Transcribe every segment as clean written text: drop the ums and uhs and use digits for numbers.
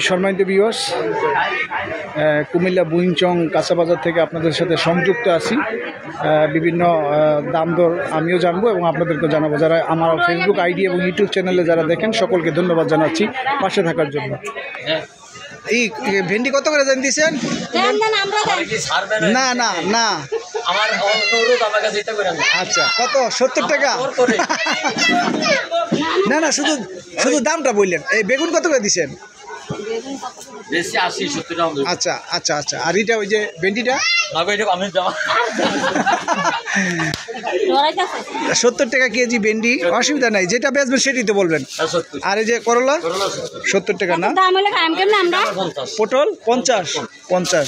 সম্মানিত ভিউয়ার্স, কুমিল্লা বুইংচং কাঁচা বাজার থেকে আপনাদের সাথে সংযুক্ত আছি। বিভিন্ন দাম দর আমিও জানবো এবং আপনাদেরকে জানাবো। যারা আমার ফেসবুক আইডি এবং ইউটিউব চ্যানেলে যারা দেখেন সকলকে ধন্যবাদ জানাচ্ছি পাশে থাকার জন্য। এই ভেন্ডি কত করে জান দিয়েছেন? না না না, আচ্ছা কত? 70 টাকা? না না, শুধু শুধু দামটা বললেন। এই বেগুন কত করে দিচ্ছেন? আচ্ছা আচ্ছা আচ্ছা। আর এটা ওই যে ভেন্ডিটা 70 টাকা কেজি ভেন্ডি, অসুবিধা নাই, যেটা বেচবেন সেটাই তো বলবেন। আর এই যে করলা 70 টাকা না? পটল 50।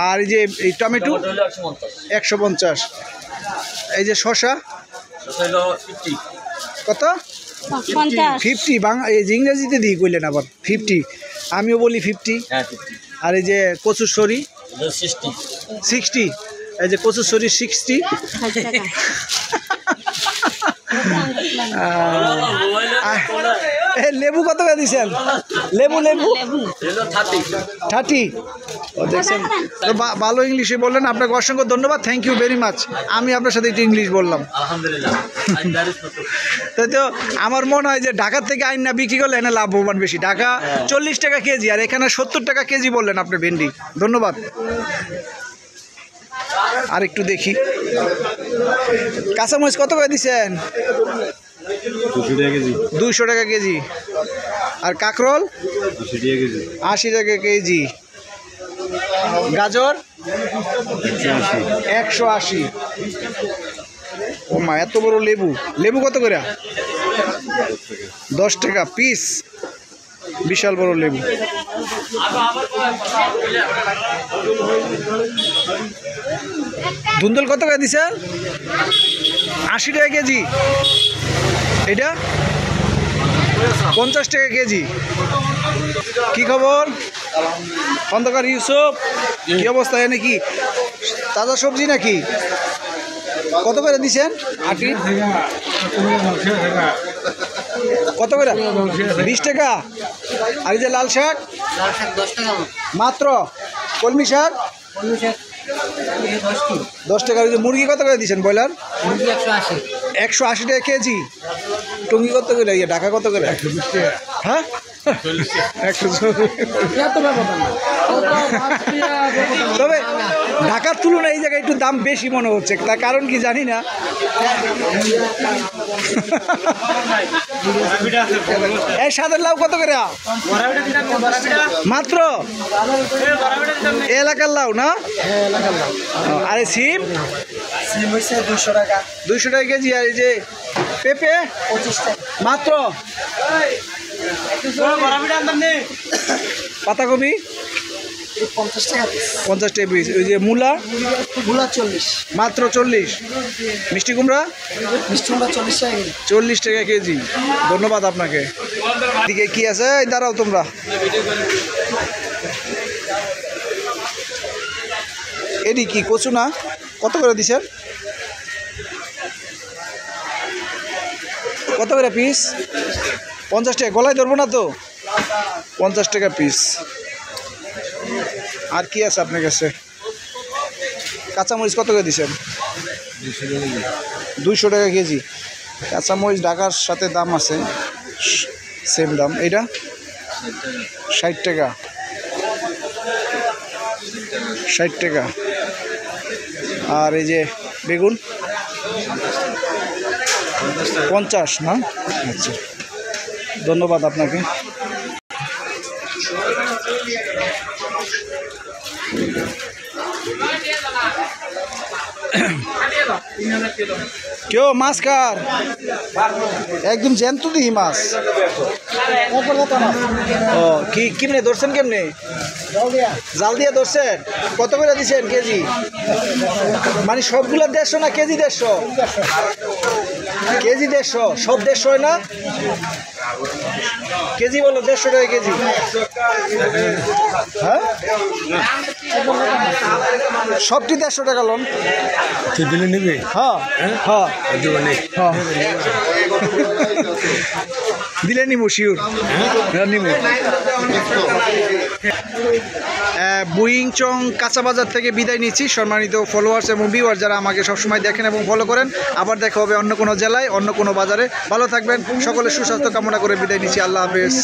আর এই যে এই টমেটো 150। এই যে শসা কত? 50। বাংলা এই যে ইংরেজিতে দিয়ে কইলেন আবার 50, আমিও বলি 50। আর এই যে কচুরশরি 60। এই যে কচুরশরি 60। লেবু কত করে দিচ্ছেন? লেবু 30। দেখছেন তো, ভালো ইংলিশে বললেন, আপনাকে অসংখ্য ধন্যবাদ, থ্যাংক ইউ ভেরি মাচ। আমি আপনার সাথে একটু ইংলিশ বললাম। তাই তো আমার মনে হয় যে ঢাকার থেকে আইন না বিক্রি করলে এনে লাভবান বেশি। ঢাকা 40 টাকা কেজি, আর এখানে 70 টাকা কেজি বললেন আপনি ভেন্ডি। ধন্যবাদ। আর একটু দেখি কাঁচামরিচ কত করে দিচ্ছেন? 200 টাকা কেজি। আর কাঁকরোল 80 টাকা কেজি। গাজর 180। ও মা, এত বড় লেবু! লেবু কত করে? 10 টাকা পিস, বিশাল বড় লেবু। ধুন্দুল কত করে দিচ্ছেন? 80 টাকা কেজি। এটা 50 টাকা কেজি। কি খবর খন্দকার ইউসুফ, কি অবস্থা? এনে কি তাজা সবজি নাকি? কত করে দিচ্ছেন? 80 কত করে? 20 টাকা। আর এই যে লাল শাক 10 টাকা মাত্র। কলমি শাক 10 টাকা। ওই যে মুরগি কত করে দিচ্ছেন? ব্রয়লার 180 টাকা কেজি। টুঙ্গি কত করে? ঢাকা কত করে? হ্যাঁ, তবে ঢাকার তুলনায় এই জায়গায় একটু দাম বেশি মনে হচ্ছে, তার কারণ কি জানি না। এই সাদের লাউ কত করে? মাত্র এলাকার লাউ না? আরে সিম 200 টাকা কেজি। আর এই যে পেঁপে 25 টাকা মাত্র। পাতাকপি 50 টাকা পিস। ওই যে মূলা 40 মাত্র 40। মিষ্টি কুমড়া 40 টাকা কেজি। ধন্যবাদ আপনাকে। এদিকে কি আছে? দাঁড়াও তোমরা। এডি কি কচু না? কত করে দিছেন? কত করে পিস? 50 টাকা। গলায় ধরবো না তো? 50 টাকা পিস। আর কি আছে আপনার কাছে? কাঁচামরিচ কত করে দিচ্ছেন? 200 টাকা কেজি। কাঁচামরিচ ঢাকার সাথে দাম আছে, সেম দাম। এইটা 60 টাকা। 60 টাকা। আর এই যে বেগুন 50 না? আচ্ছা, ধন্যবাদ আপনাকে। কেউ মাছ কার? একদম জ্যান্ত দিই মাছ। ও কি কেমনে ধরছেন? কেমনে জাল দিয়ে ধরছেন? কত করে দিচ্ছেন কেজি? মানে সবগুলো 150 না কেজি? 150 কেজি। 150 সব 150 হয় না? কেজি বলো 150 টাকা কেজি। হ্যাঁ, সবটি 150 টাকা লোন নিবি। হ্যাঁ হ্যাঁ হ্যাঁ। দিলে নিমু শিওর নিমু। বুইং চং কাঁচা বাজার থেকে বিদায় নিচ্ছি। সম্মানিত ফলোয়ার্স এবং ভিউয়ার যারা আমাকে সবসময় দেখেন এবং ফলো করেন, আবার দেখা হবে অন্য কোনো জেলায় অন্য কোনো বাজারে। ভালো থাকবেন, সকলের সুস্বাস্থ্য কামনা করে বিদায় নিচ্ছি। আল্লাহ হাফেজ।